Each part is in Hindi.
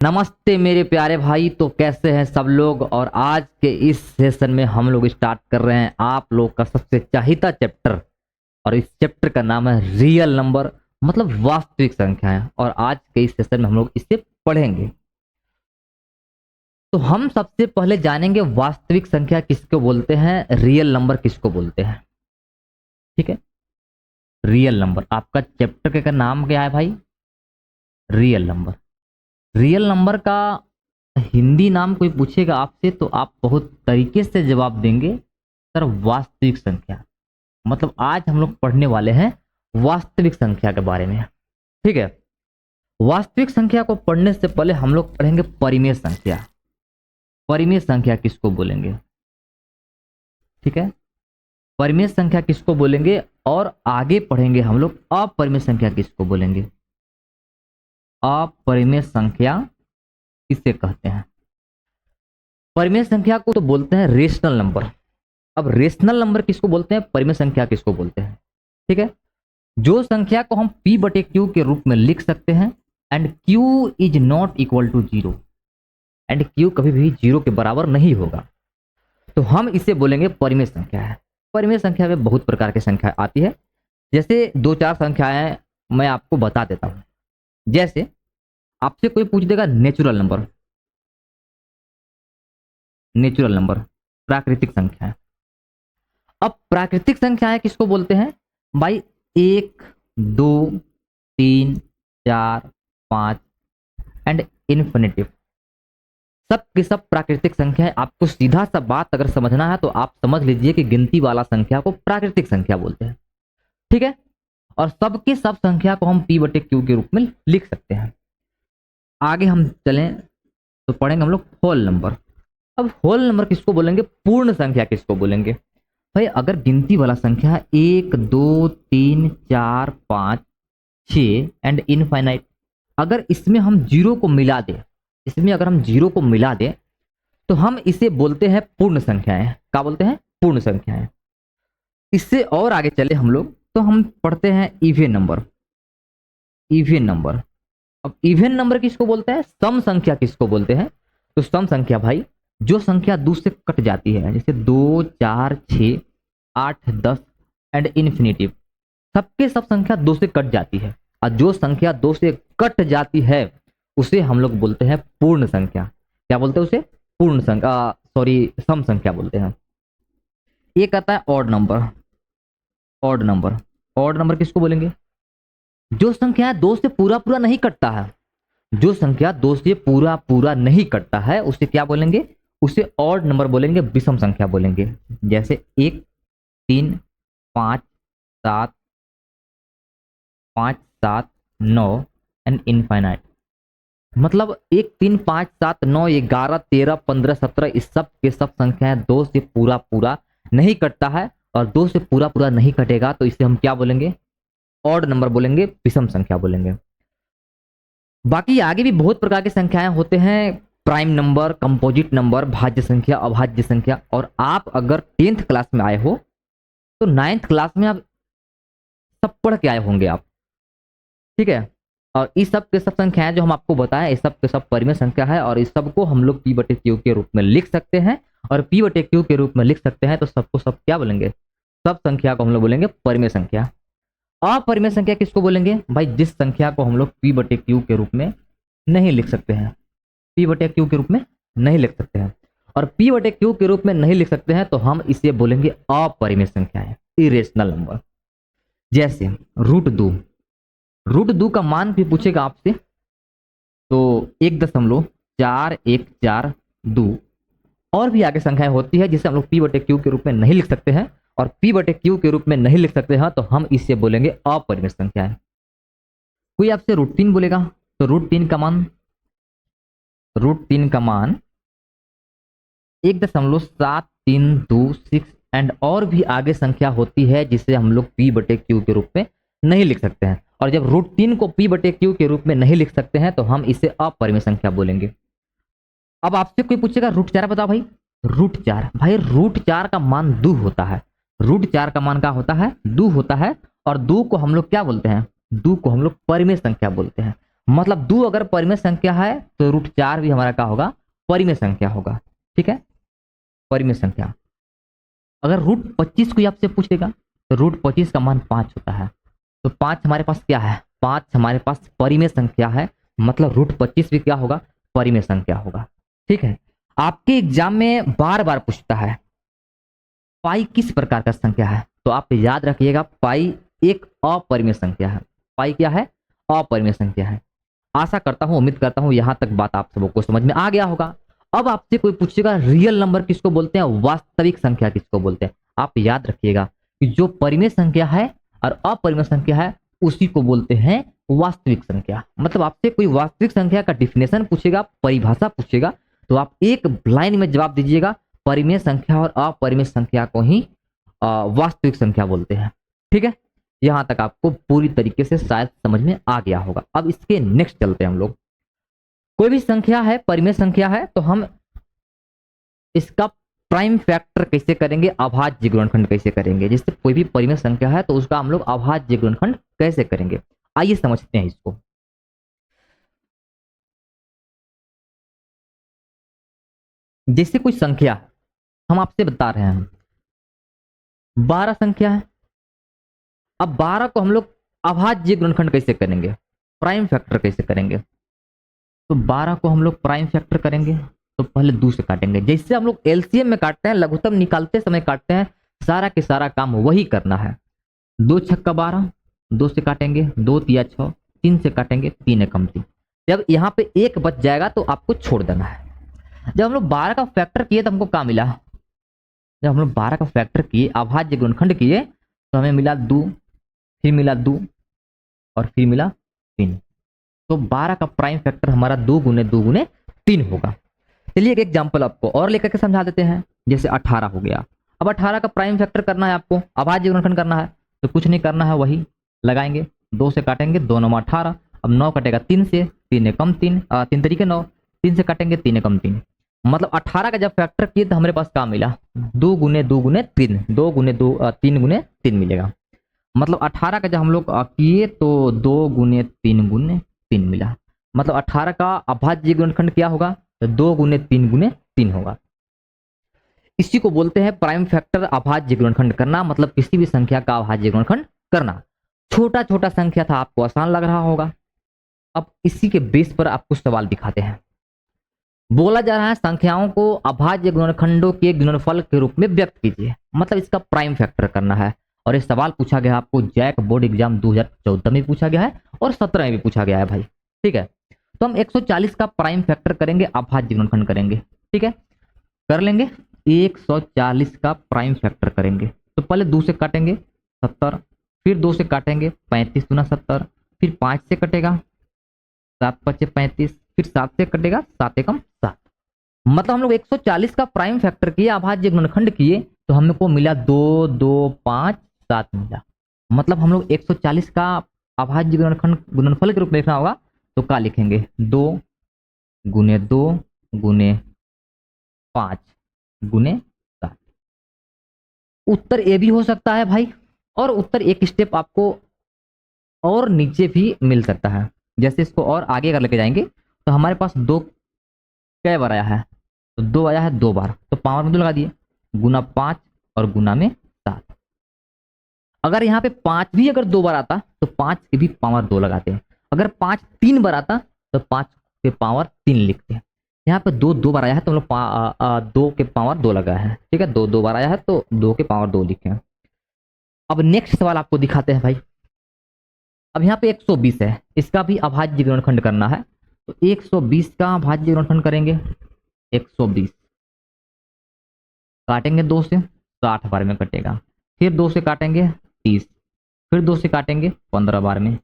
नमस्ते मेरे प्यारे भाई। तो कैसे हैं सब लोग। और आज के इस सेशन में हम लोग स्टार्ट कर रहे हैं आप लोग का सबसे चाहिता चैप्टर। और इस चैप्टर का नाम है रियल नंबर, मतलब वास्तविक संख्याएं। और आज के इस सेशन में हम लोग इसे पढ़ेंगे। तो हम सबसे पहले जानेंगे वास्तविक संख्या किसको बोलते हैं, रियल नंबर किसको बोलते हैं। ठीक है, रियल नंबर। आपका चैप्टर का नाम क्या है भाई? Real number. रियल नंबर का हिंदी नाम कोई पूछेगा आपसे तो आप बहुत तरीके से जवाब देंगे, सर वास्तविक संख्या। मतलब आज हम लोग पढ़ने वाले हैं वास्तविक संख्या के बारे में। ठीक है, वास्तविक संख्या को पढ़ने से पहले हम लोग पढ़ेंगे परिमेय संख्या। परिमेय संख्या किसको बोलेंगे? ठीक है, परिमेय संख्या किसको बोलेंगे। और आगे पढ़ेंगे हम लोग अपरिमेय संख्या किसको बोलेंगे। अपरिमेय संख्या किसे कहते हैं? परिमेय संख्या को तो बोलते हैं रेशनल नंबर। अब रेशनल नंबर किसको बोलते हैं, परिमेय संख्या किसको बोलते हैं? ठीक है, जो संख्या को हम p बटे क्यू के रूप में लिख सकते हैं and q is not equal to zero, and q कभी भी जीरो के बराबर नहीं होगा, तो हम इसे बोलेंगे परिमेय संख्या है। परिमेय संख्या में बहुत प्रकार की संख्या आती है। जैसे दो चार संख्याएं मैं आपको बता देता हूं। जैसे आपसे कोई पूछ देगा नेचुरल नंबर, नेचुरल नंबर प्राकृतिक संख्या है। अब प्राकृतिक संख्याएं किसको बोलते हैं भाई? एक, दो, तीन, चार, पांच एंड इन्फिनिटिव, सब की सब प्राकृतिक संख्या है। आपको सीधा सा बात अगर समझना है तो आप समझ लीजिए कि गिनती वाला संख्या को प्राकृतिक संख्या बोलते हैं। ठीक है, और सबकी सब संख्या को हम p बटे क्यू के रूप में लिख सकते हैं। आगे हम चलें तो पढ़ेंगे हम लोग होल नंबर। अब होल नंबर किसको बोलेंगे, पूर्ण संख्या किसको बोलेंगे भाई? अगर गिनती वाला संख्या है एक, दो, तीन, चार, पांच, छ एंड इनफाइनाइट, अगर इसमें हम जीरो को मिला दें, इसमें अगर हम जीरो को मिला दें तो हम इसे बोलते हैं पूर्ण संख्याएं। क्या बोलते हैं? पूर्ण संख्याएं। इससे और आगे चले हम लोग तो हम पढ़ते हैं इवन नंबर। इवन नंबर, अब इवन नंबर किसको बोलते हैं? सम संख्या किसको बोलते हैं? तो सम संख्या भाई जो संख्या दो से कट जाती है, जैसे दो, चार, छ, आठ, 10 एंड इन्फिनिटिव, सबके सब संख्या दो से कट जाती है। और जो संख्या दो से कट जाती है उसे हम लोग बोलते हैं पूर्ण संख्या। क्या बोलते हैं उसे? पूर्ण संख्या, सॉरी सम संख्या बोलते हैं। एक आता है odd number. Odd number, odd number किसको बोलेंगे? जो संख्या दो से पूरा पूरा नहीं कटता है, जो संख्या दो से पूरा पूरा नहीं कटता है उसे क्या बोलेंगे? उसे ऑड नंबर बोलेंगे, विषम संख्या बोलेंगे। जैसे एक, तीन, पांच, सात, पांच, सात, नौ एंड इनफाइनाइट। मतलब एक, तीन, पांच, सात, नौ, 11, 13, 15, 17, इस सब के सब संख्याएं दो से पूरा पूरा नहीं कटता है। और दो से पूरा पूरा नहीं कटेगा तो इसे हम क्या बोलेंगे? ऑड नंबर बोलेंगे, विषम संख्या बोलेंगे। बाकी आगे भी बहुत प्रकार की संख्याएं होते हैं, प्राइम नंबर, कंपोजिट नंबर, भाज्य संख्या, अभाज्य संख्या। और आप अगर 10th क्लास में आए हो तो 9th क्लास में आप सब पढ़ के आए होंगे आप। ठीक है, और इस सब के सब संख्याएं जो हम आपको बताएं, इस सब के सब परिमेय संख्या है। और इस सब को हम लोग p बटे क्यू के रूप में लिख सकते हैं। और p बटे क्यू के रूप में लिख सकते हैं तो सबको सब क्या बोलेंगे? सब संख्या को हम लोग बोलेंगे परिमेय संख्या। अपरिमेय संख्या किसको बोलेंगे भाई? जिस संख्या को हम लोग p बटे क्यू के रूप में नहीं लिख सकते हैं, p बटे क्यू के रूप में नहीं लिख सकते हैं। और p बटे क्यू के रूप में नहीं लिख सकते हैं तो हम इसे बोलेंगे अपरिमेय संख्या है, इरेशनल नंबर। जैसे √2, √2 का मान भी पूछेगा आपसे तो 1.414 और भी आगे संख्याएं होती है जिसे हम लोग p बटे क्यू के रूप में नहीं लिख सकते हैं। और p बटे क्यू के रूप में नहीं लिख सकते हैं तो हम इसे बोलेंगे अपरिमेय संख्या है। कोई आपसे √3 बोलेगा तो √3 का मान, √3 का मान 1.7326 एंड और भी आगे संख्या होती है जिसे हम लोग p बटे क्यू के रूप में नहीं लिख सकते हैं। और जब √3 को p बटे क्यू के रूप में नहीं लिख सकते हैं तो हम इसे अपरिमेय संख्या बोलेंगे। अब आपसे कोई पूछेगा √4 बताओ भाई। √4 भाई, √4 का मान 2 होता है। √4 का मान क्या होता है? 2 होता है। और 2 को हम लोग क्या बोलते हैं? 2 को हम लोग परिमेय संख्या बोलते हैं। मतलब 2 अगर परिमेय संख्या है तो √4 भी हमारा क्या होगा, परिमेय संख्या होगा। ठीक है, परिमेय संख्या। अगर √25 कोई आपसे पूछेगा तो √25 का मान 5 होता है। तो 5 हमारे पास क्या है, 5 हमारे पास परिमेय संख्या है, मतलब √25 भी क्या होगा, परिमेय संख्या होगा। ठीक है, आपके एग्जाम में बार बार पूछता है पाई किस प्रकार का संख्या है, तो आप याद रखिएगा पाई एक अपरिमेय संख्या है। पाई क्या है, अपरिमेय संख्या है। आशा करता हूं, उम्मीद करता हूं यहां तक बात आप सबको समझ में आ गया होगा। अब आपसे कोई पूछेगा रियल नंबर किसको बोलते हैं, वास्तविक संख्या किसको बोलते हैं। आप याद रखिएगा कि जो परिमेय संख्या है और अपरिमेय संख्या है उसी को बोलते हैं वास्तविक संख्या। मतलब आपसे कोई वास्तविक संख्या का डिफिनेशन पूछेगा, परिभाषा पूछेगा, तो आप एक लाइन में जवाब दीजिएगा, परिमेय संख्या और अपरिमेय संख्या को ही वास्तविक संख्या बोलते हैं। ठीक है, यहां तक आपको पूरी तरीके से शायद समझ में आ गया होगा। अब इसके नेक्स्ट चलते हैं हम लोग। कोई भी संख्या है, परिमेय संख्या है, तो हम इसका प्राइम फैक्टर कैसे करेंगे, अभाज्य गुणनखंड कैसे करेंगे। जैसे कोई भी परिमेय संख्या है तो उसका हम लोग अभाज्य गुणनखंड कैसे करेंगे, आइए समझते हैं इसको। जैसे कोई संख्या हम आपसे बता रहे हैं 12 संख्या है, अब 12 को हम लोग अभाज्य गुणनखंड कैसे करेंगे, प्राइम फैक्टर कैसे करेंगे। तो 12 को हम लोग प्राइम फैक्टर करेंगे तो पहले 2 से काटेंगे। जैसे हम लोग एलसीएम में काटते हैं, लघुत्तम निकालते समय काटते हैं, सारा के सारा काम वही करना है। 2 छक्का 12, 2 से काटेंगे, 2 तिया 6, 3 से काटेंगे, 3 एकम 3। जब यहाँ पे 1 बच जाएगा तो आपको छोड़ देना है। जब हम लोग 12 का फैक्टर किए तो हमको क्या मिला, जब हम लोग 12 का फैक्टर किए, अभाज्य गुणनखंड किए, तो हमें मिला 2, फिर मिला 2 और फिर मिला 3। तो 12 का प्राइम फैक्टर हमारा 2 गुने 2 गुने 3 होगा। चलिए एक एग्जांपल आपको और लेकर के समझा देते हैं। जैसे 18 हो गया, अब 18 का प्राइम फैक्टर करना है आपको, अभाज्य गुणनखंड करना है, तो कुछ नहीं करना है, वही लगाएंगे, 2 से काटेंगे, 2 9 18। अब 9 कटेगा 3 से, 3 एकम 3, 3 तरीके 9, 3 से काटेंगे, 3 एकम 3। मतलब 18 का जब फैक्टर किए तो हमारे पास क्या मिला, 2 गुने 2 गुने 3, 2 गुने 2 3 गुने 3 मिलेगा। मतलब 18 का जब हम लोग किए तो 2 गुने 3 गुने 3 मिला। मतलब 18 का अभाज्य गुणनखंड क्या होगा, तो 2 गुने 3 गुने 3 होगा। इसी को बोलते हैं प्राइम फैक्टर अभाज्य गुणनखंड करना, मतलब किसी भी संख्या का अभाज्य गुणनखंड करना। छोटा छोटा संख्या था, आपको आसान लग रहा होगा। अब इसी के बेस पर आपको सवाल दिखाते हैं। बोला जा रहा है संख्याओं को अभाज्य गुणनखंडों के गुणनफल के रूप में व्यक्त कीजिए, मतलब इसका प्राइम फैक्टर करना है। और ये सवाल पूछा गया आपको जैक बोर्ड एग्जाम 2014 में पूछा गया है और 17 में भी पूछा गया है भाई। ठीक है, तो हम 140 का प्राइम फैक्टर करेंगे, अभाज्य गुणनखंड करेंगे। ठीक है, कर लेंगे। 140 का प्राइम फैक्टर करेंगे तो पहले 2 से काटेंगे 70, फिर 2 से काटेंगे 35 दूना 70, फिर 5 से कटेगा 7 पचे 35, फिर 7 से कटेगा 7 एकम 7। मतलब हम लोग 140 का प्राइम फैक्टर किए, अभाज्य गुणनखंड किए, तो हमको मिला 2 2 5 7 मिला। मतलब हम लोग 140 का अभाज्य गुणनखंड गुणनफल के रूप में लिखना होगा, तो क्या लिखेंगे, 2 गुने 2 गुने 5 गुने 7। उत्तर ए भी हो सकता है भाई, और उत्तर एक स्टेप आपको और नीचे भी मिल सकता है। जैसे इसको और आगे अगर लेके जाएंगे तो हमारे पास 2 कै बार आया है, तो 2 आया है 2 बार, तो पावर में 2 लगा दिए, गुना 5 और गुना में 7। अगर यहाँ पे 5 भी अगर 2 बार आता तो 5 के भी पावर 2 लगाते हैं। अगर 5 3 बार आता तो 5 के पावर 3 लिखते हैं। यहाँ पे 2 2 बार आया है तो हम लोग 2 के पावर 2 लगाया है। ठीक है, 2 2 बार आया है तो 2 के पावर 2 लिखे हैं। अब नेक्स्ट सवाल आपको दिखाते हैं भाई। अब यहाँ पे 120 है, इसका भी अभाज्य गुणनखंड करना है, तो 120 का अभाज्य गुणनखंड करेंगे। 120 काटेंगे 2 से, 60 बार में कटेगा, फिर 2 से काटेंगे 30, फिर 2 से काटेंगे 15 बार में,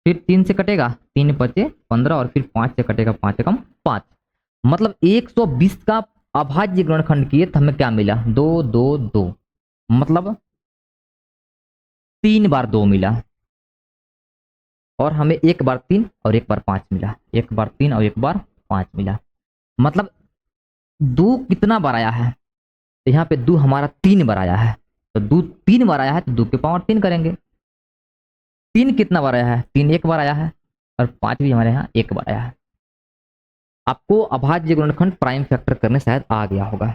फिर 3 से कटेगा 3 पचे 15 और फिर 5 से कटेगा 5 एकम 5। मतलब 120 का अभाज्य गुणनखंड किए तो हमें क्या मिला, 2 2 2, मतलब 3 बार 2 मिला, और हमें 1 बार 3 और 1 बार 5 मिला, 1 बार 3 और 1 बार 5 मिला। मतलब 2 कितना बार आया है, तो यहाँ पे 2 हमारा 3 बार आया है, तो 2 3 बार आया है तो 2 के पावर 3 करेंगे। 3 कितना बार आया है, 3 1 बार आया है, और 5 भी हमारे यहाँ 1 बार आया है। आपको अभाज्य गुणनखंड प्राइम फैक्टर करने शायद आ गया होगा।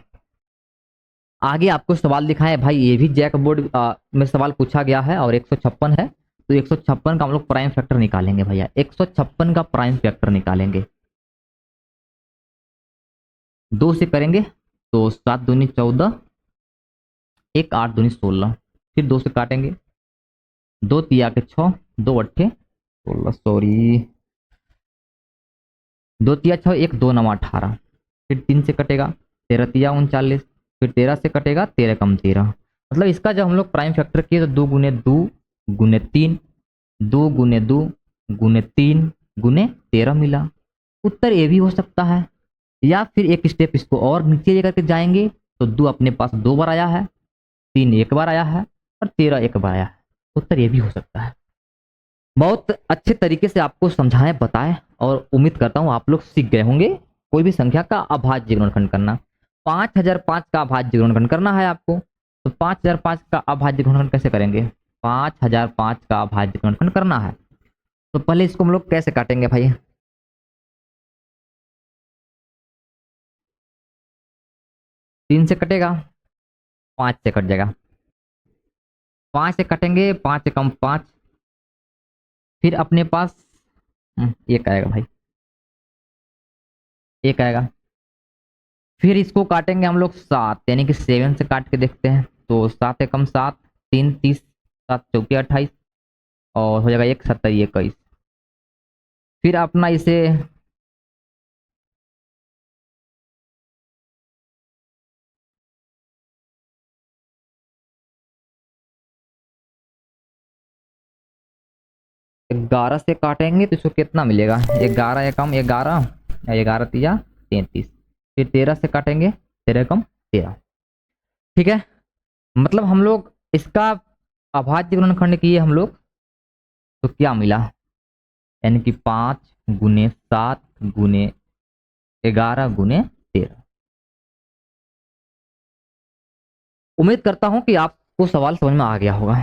आगे आपको सवाल लिखा है भाई, ये भी जैक बोर्ड में सवाल पूछा गया है और 156 है, तो 156 का हम लोग प्राइम फैक्टर निकालेंगे भैया। 156 का प्राइम फैक्टर निकालेंगे, 2 से करेंगे तो 7 दूनी 14, 1 8 दूनी 16, फिर 2 से काटेंगे, 2 तिया के 6, 2 अट्ठे 16, सॉरी 2 तिया 6, 1 2 9 18, फिर 3 से कटेगा, 13 तिया 39, फिर 13 से कटेगा, 13 कम 13। मतलब इसका जब हम लोग प्राइम फैक्टर किए तो 2 गुने 2 गुने 3, 2 गुने 2 गुने 3 गुने 13 मिला। उत्तर ये भी हो सकता है। या फिर एक स्टेप इसको और नीचे लेकर के जाएंगे तो 2 अपने पास 2 बार आया है, 3 1 बार आया है और 13 1 बार आया है। उत्तर ये भी हो सकता है। बहुत अच्छे तरीके से आपको समझाएं, बताएं और उम्मीद करता हूं आप लोग सीख गए होंगे कोई भी संख्या का अभाज्य गुणनखंड करना। 5005 का अभाज्य गुणनखंड करना है आपको, तो 5005 का अभाज्य गुणनखंड कैसे करेंगे? 5005 का अभाज्य गुणनखंड करना है तो पहले इसको हम लोग कैसे काटेंगे भाई? 3 से कटेगा, 5 से कट जाएगा, 5 से कटेंगे, 5 से कम 5, फिर अपने पास 1 आएगा भाई, 1 आएगा। फिर इसको काटेंगे हम लोग 7, यानी कि 7 से काट के देखते हैं तो 7 से कम 7, 3 30, 7 चौकी 28 और हो जाएगा 1 7 21। फिर अपना इसे ग्यारह से काटेंगे तो इसको कितना मिलेगा? 11 या कम 11, 11 तिया 33, फिर 13 से काटेंगे, 13 कम 13। ठीक है, मतलब हम लोग इसका अभाज्य गुणनखंड किए हम लोग तो क्या मिला, यानी कि 5 गुने 7 गुने 11 गुने 13। उम्मीद करता हूं कि आपको सवाल समझ में आ गया होगा।